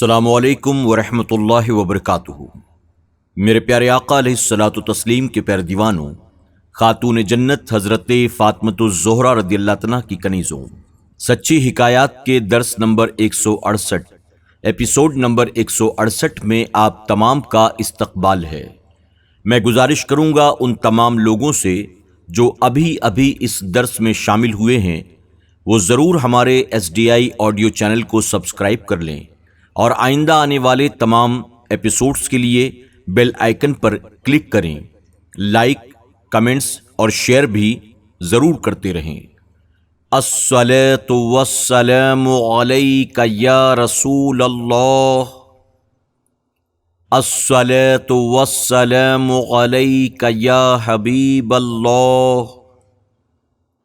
السلام علیکم ورحمۃ اللہ وبرکاتہ۔ میرے پیارے آقا علیہ الصلاۃ والتسلیم کے پیارے دیوانوں، خاتون جنت حضرت فاطمۃ الزہرا رضی اللہ عنہا کی کنیزوں، سچی حکایات کے درس نمبر 168 ایپیسوڈ نمبر 168 میں آپ تمام کا استقبال ہے۔ میں گزارش کروں گا ان تمام لوگوں سے جو ابھی اس درس میں شامل ہوئے ہیں، وہ ضرور ہمارے SDI آڈیو چینل کو سبسکرائب کر لیں اور آئندہ آنے والے تمام ایپیسوڈز کے لیے بیل آئیکن پر کلک کریں۔ لائک، کمنٹس اور شیئر بھی ضرور کرتے رہیں۔ الصلاۃ والسلام علیک یا رسول اللہ، الصلاۃ والسلام علیک یا حبیب اللہ،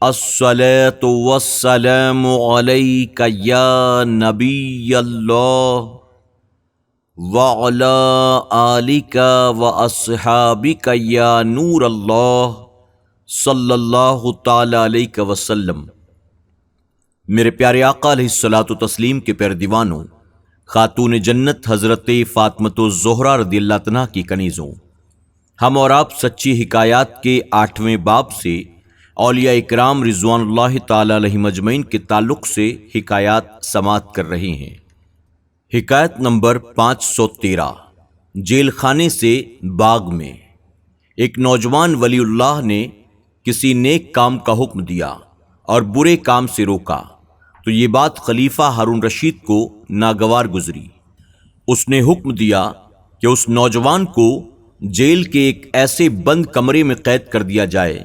الصلاۃ والسلام علیک یا نبی اللہ، وعلی آلک واصحابک یا نور اللہ، صلی اللہ تعالی علیہ وسلم۔ میرے پیارے آقا علیہ الصلاۃ والتسلیم کے پیارے دیوانوں، خاتون جنت حضرت فاطمۃ الزہرا رضی اللہ عنہا کی کنیزوں، ہم اور آپ سچی حکایات کے 8ویں باب سے اولیاء اکرام رضوان اللہ تعالی علیہم اجمعین کے تعلق سے حکایات سماعت کر رہے ہیں۔ حکایت نمبر 513۔ جیل خانے سے باغ میں۔ ایک نوجوان ولی اللہ نے کسی نیک کام کا حکم دیا اور برے کام سے روکا تو یہ بات خلیفہ ہارون رشید کو ناگوار گزری۔ اس نے حکم دیا کہ اس نوجوان کو جیل کے ایک ایسے بند کمرے میں قید کر دیا جائے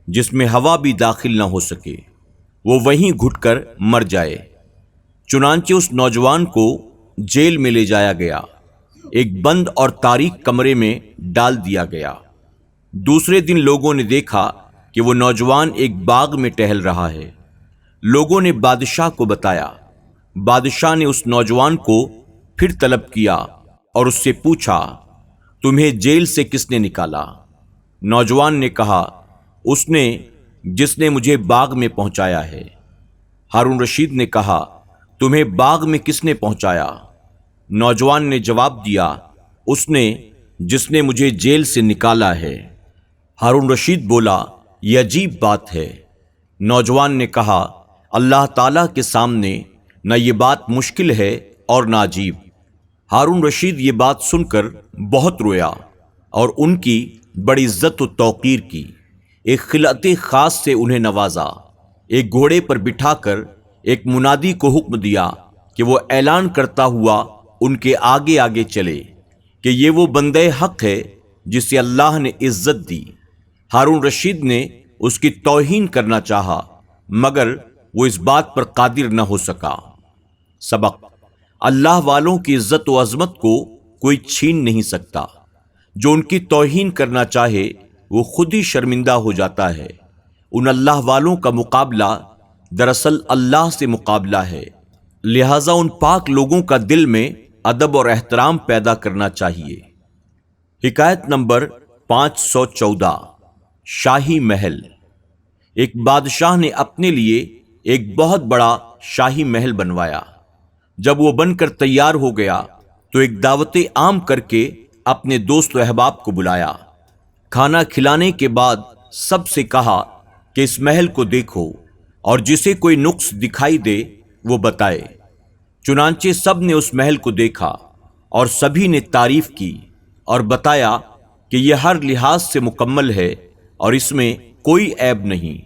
جس میں ہوا بھی داخل نہ ہو سکے، وہ وہیں گھٹ کر مر جائے۔ چنانچہ اس نوجوان کو جیل میں لے جایا گیا، ایک بند اور تاریک کمرے میں ڈال دیا گیا۔ دوسرے دن لوگوں نے دیکھا کہ وہ نوجوان ایک باغ میں ٹہل رہا ہے۔ لوگوں نے بادشاہ کو بتایا۔ بادشاہ نے اس نوجوان کو پھر طلب کیا اور اس سے پوچھا، تمہیں جیل سے کس نے نکالا؟ نوجوان نے کہا، اس نے جس نے مجھے باغ میں پہنچایا ہے۔ ہارون رشید نے کہا، تمہیں باغ میں کس نے پہنچایا؟ نوجوان نے جواب دیا، اس نے جس نے مجھے جیل سے نکالا ہے۔ ہارون رشید بولا، یہ عجیب بات ہے۔ نوجوان نے کہا، اللہ تعالیٰ کے سامنے نہ یہ بات مشکل ہے اور نہ عجیب۔ ہارون رشید یہ بات سن کر بہت رویا اور ان کی بڑی عزت و توقیر کی۔ ایک خلعت خاص سے انہیں نوازا، ایک گھوڑے پر بٹھا کر ایک منادی کو حکم دیا کہ وہ اعلان کرتا ہوا ان کے آگے آگے چلے کہ یہ وہ بندے حق ہے جسے اللہ نے عزت دی۔ ہارون رشید نے اس کی توہین کرنا چاہا مگر وہ اس بات پر قادر نہ ہو سکا۔ سبق: اللہ والوں کی عزت و عظمت کو کوئی چھین نہیں سکتا۔ جو ان کی توہین کرنا چاہے وہ خود ہی شرمندہ ہو جاتا ہے۔ ان اللہ والوں کا مقابلہ دراصل اللہ سے مقابلہ ہے، لہذا ان پاک لوگوں کا دل میں ادب اور احترام پیدا کرنا چاہیے۔ حکایت نمبر 514۔ شاہی محل۔ ایک بادشاہ نے اپنے لیے ایک بہت بڑا شاہی محل بنوایا۔ جب وہ بن کر تیار ہو گیا تو ایک دعوت عام کر کے اپنے دوست و احباب کو بلایا۔ کھانا کھلانے کے بعد سب سے کہا کہ اس محل کو دیکھو اور جسے کوئی نقص دکھائی دے وہ بتائے۔ چنانچہ سب نے اس محل کو دیکھا اور سبھی نے تعریف کی اور بتایا کہ یہ ہر لحاظ سے مکمل ہے اور اس میں کوئی عیب نہیں۔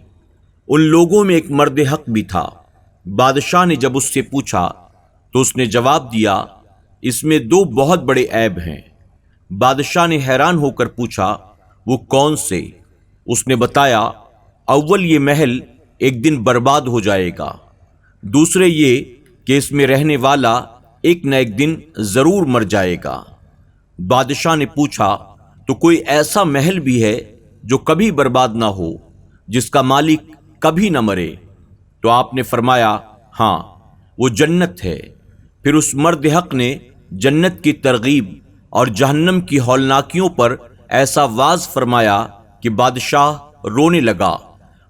ان لوگوں میں ایک مرد حق بھی تھا۔ بادشاہ نے جب اس سے پوچھا تو اس نے جواب دیا، اس میں 2 بہت بڑے عیب ہیں۔ بادشاہ نے حیران ہو کر پوچھا، وہ کون سے؟ اس نے بتایا، اول یہ محل ایک دن برباد ہو جائے گا، دوسرے یہ کہ اس میں رہنے والا ایک نہ ایک دن ضرور مر جائے گا۔ بادشاہ نے پوچھا، تو کوئی ایسا محل بھی ہے جو کبھی برباد نہ ہو، جس کا مالک کبھی نہ مرے؟ تو آپ نے فرمایا، ہاں، وہ جنت ہے۔ پھر اس مرد حق نے جنت کی ترغیب اور جہنم کی ہولناکیوں پر ایسا واز فرمایا کہ بادشاہ رونے لگا،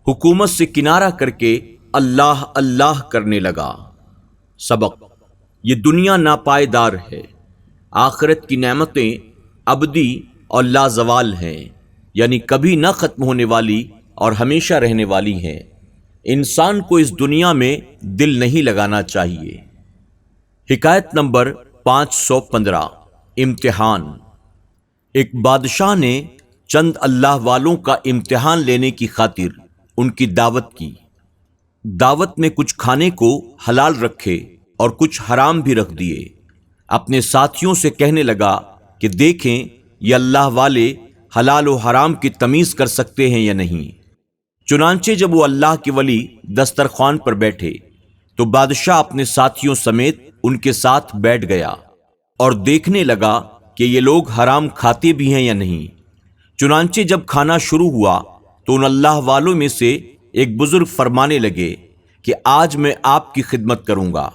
حکومت سے کنارہ کر کے اللہ اللہ کرنے لگا۔ سبق: یہ دنیا ناپائیدار ہے، آخرت کی نعمتیں ابدی اور لازوال ہیں، یعنی کبھی نہ ختم ہونے والی اور ہمیشہ رہنے والی ہیں۔ انسان کو اس دنیا میں دل نہیں لگانا چاہیے۔ حکایت نمبر 515، امتحان۔ ایک بادشاہ نے چند اللہ والوں کا امتحان لینے کی خاطر ان کی دعوت کی۔ دعوت میں کچھ کھانے کو حلال رکھے اور کچھ حرام بھی رکھ دیے۔ اپنے ساتھیوں سے کہنے لگا کہ دیکھیں یہ اللہ والے حلال و حرام کی تمیز کر سکتے ہیں یا نہیں۔ چنانچہ جب وہ اللہ کے ولی دسترخوان پر بیٹھے تو بادشاہ اپنے ساتھیوں سمیت ان کے ساتھ بیٹھ گیا اور دیکھنے لگا کہ یہ لوگ حرام کھاتے بھی ہیں یا نہیں۔ چنانچہ جب کھانا شروع ہوا تو ان اللہ والوں میں سے ایک بزرگ فرمانے لگے کہ آج میں آپ کی خدمت کروں گا،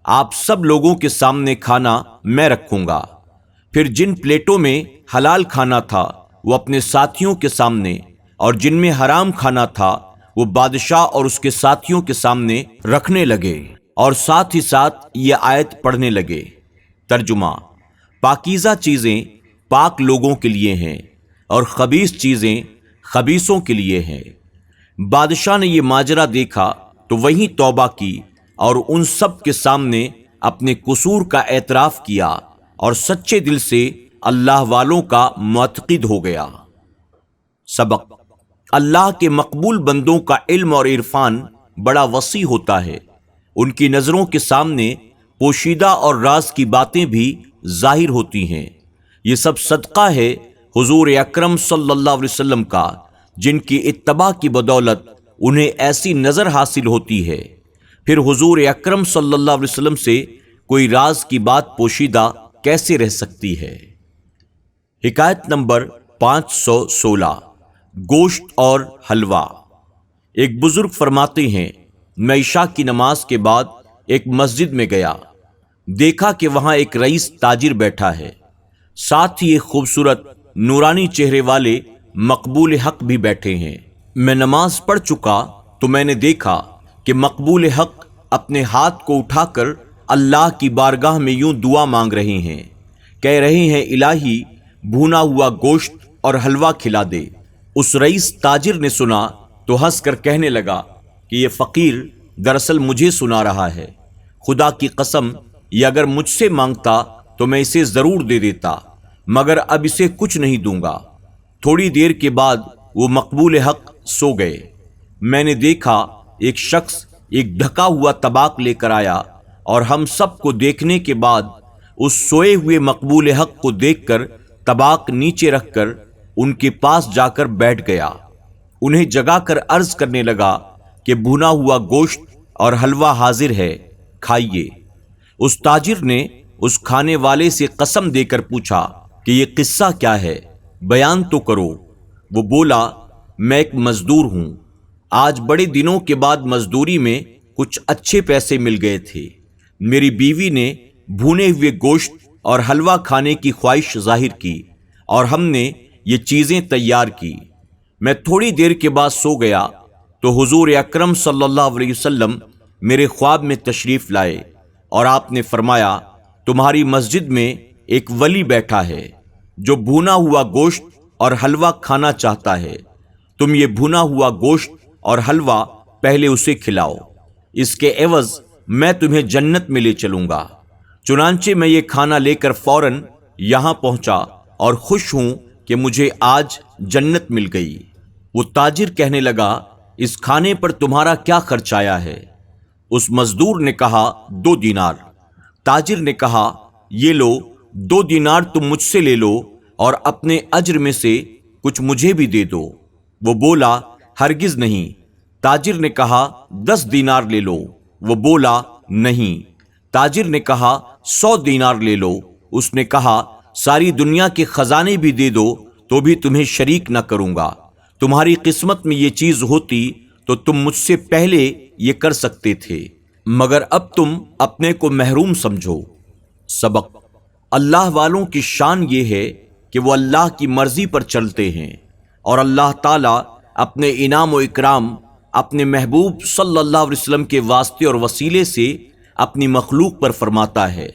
آپ سب لوگوں کے سامنے کھانا میں رکھوں گا۔ پھر جن پلیٹوں میں حلال کھانا تھا وہ اپنے ساتھیوں کے سامنے، اور جن میں حرام کھانا تھا وہ بادشاہ اور اس کے ساتھیوں کے سامنے رکھنے لگے، اور ساتھ ہی ساتھ یہ آیت پڑھنے لگے۔ ترجمہ: پاکیزہ چیزیں پاک لوگوں کے لیے ہیں اور خبیث چیزیں خبیثوں کے لیے ہیں۔ بادشاہ نے یہ ماجرا دیکھا تو وہیں توبہ کی اور ان سب کے سامنے اپنے قصور کا اعتراف کیا اور سچے دل سے اللہ والوں کا معتقد ہو گیا۔ سبق: اللہ کے مقبول بندوں کا علم اور عرفان بڑا وسیع ہوتا ہے، ان کی نظروں کے سامنے پوشیدہ اور راز کی باتیں بھی ظاہر ہوتی ہیں۔ یہ سب صدقہ ہے حضور اکرم صلی اللہ علیہ وسلم کا، جن کی اتباع کی بدولت انہیں ایسی نظر حاصل ہوتی ہے۔ پھر حضور اکرم صلی اللہ علیہ وسلم سے کوئی راز کی بات پوشیدہ کیسے رہ سکتی ہے؟ حکایت نمبر 516، گوشت اور حلوہ۔ ایک بزرگ فرماتے ہیں، میں عشاء کی نماز کے بعد ایک مسجد میں گیا، دیکھا کہ وہاں ایک رئیس تاجر بیٹھا ہے، ساتھ ہی ایک خوبصورت نورانی چہرے والے مقبول حق بھی بیٹھے ہیں۔ میں نماز پڑھ چکا تو میں نے دیکھا کہ مقبول حق اپنے ہاتھ کو اٹھا کر اللہ کی بارگاہ میں یوں دعا مانگ رہے ہیں، کہہ رہے ہیں الہی بھونا ہوا گوشت اور حلوہ کھلا دے۔ اس رئیس تاجر نے سنا تو ہنس کر کہنے لگا کہ یہ فقیر دراصل مجھے سنا رہا ہے، خدا کی قسم یہ اگر مجھ سے مانگتا تو میں اسے ضرور دے دیتا، مگر اب اسے کچھ نہیں دوں گا۔ تھوڑی دیر کے بعد وہ مقبول حق سو گئے۔ میں نے دیکھا ایک شخص ایک ڈھکا ہوا طباق لے کر آیا اور ہم سب کو دیکھنے کے بعد اس سوئے ہوئے مقبول حق کو دیکھ کر طباق نیچے رکھ کر ان کے پاس جا کر بیٹھ گیا، انہیں جگا کر عرض کرنے لگا کہ بھونا ہوا گوشت اور حلوہ حاضر ہے، کھائیے۔ اس تاجر نے اس کھانے والے سے قسم دے کر پوچھا کہ یہ قصہ کیا ہے، بیان تو کرو۔ وہ بولا، میں ایک مزدور ہوں، آج بڑے دنوں کے بعد مزدوری میں کچھ اچھے پیسے مل گئے تھے۔ میری بیوی نے بھونے ہوئے گوشت اور حلوہ کھانے کی خواہش ظاہر کی اور ہم نے یہ چیزیں تیار کی۔ میں تھوڑی دیر کے بعد سو گیا تو حضور اکرم صلی اللہ علیہ وسلم میرے خواب میں تشریف لائے اور آپ نے فرمایا، تمہاری مسجد میں ایک ولی بیٹھا ہے جو بھونا ہوا گوشت اور حلوہ کھانا چاہتا ہے، تم یہ بھونا ہوا گوشت اور حلوہ پہلے اسے کھلاؤ، اس کے عوض میں تمہیں جنت میں لے چلوں گا۔ چنانچہ میں یہ کھانا لے کر فوراً یہاں پہنچا اور خوش ہوں کہ مجھے آج جنت مل گئی۔ وہ تاجر کہنے لگا، اس کھانے پر تمہارا کیا خرچ آیا ہے؟ اس مزدور نے کہا 2 دینار۔ تاجر نے کہا، یہ لو 2 دینار تم مجھ سے لے لو اور اپنے اجر میں سے کچھ مجھے بھی دے دو۔ وہ بولا، ہرگز نہیں۔ تاجر نے کہا 10 دینار لے لو۔ وہ بولا، نہیں۔ تاجر نے کہا 100 دینار لے لو۔ اس نے کہا، ساری دنیا کے خزانے بھی دے دو تو بھی تمہیں شریک نہ کروں گا، تمہاری قسمت میں یہ چیز ہوتی تو تم مجھ سے پہلے یہ کر سکتے تھے، مگر اب تم اپنے کو محروم سمجھو۔ سبق: اللہ والوں کی شان یہ ہے کہ وہ اللہ کی مرضی پر چلتے ہیں اور اللہ تعالیٰ اپنے انعام و اکرام اپنے محبوب صلی اللہ علیہ وسلم کے واسطے اور وسیلے سے اپنی مخلوق پر فرماتا ہے۔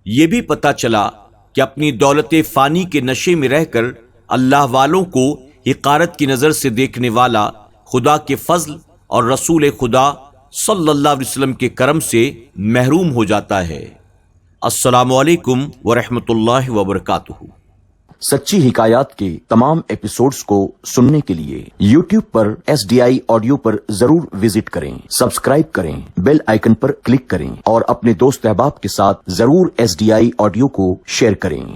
یہ بھی پتہ چلا کہ اپنی دولت فانی کے نشے میں رہ کر اللہ والوں کو حقارت کی نظر سے دیکھنے والا خدا کے فضل اور رسول خدا صلی اللہ علیہ وسلم کے کرم سے محروم ہو جاتا ہے۔ السلام علیکم ورحمۃ اللہ وبرکاتہ۔ سچی حکایات کے تمام ایپیسوڈز کو سننے کے لیے YouTube پر SDI آڈیو پر ضرور وزٹ کریں، سبسکرائب کریں، بیل آئیکن پر کلک کریں اور اپنے دوست احباب کے ساتھ ضرور SDI آڈیو کو شیئر کریں۔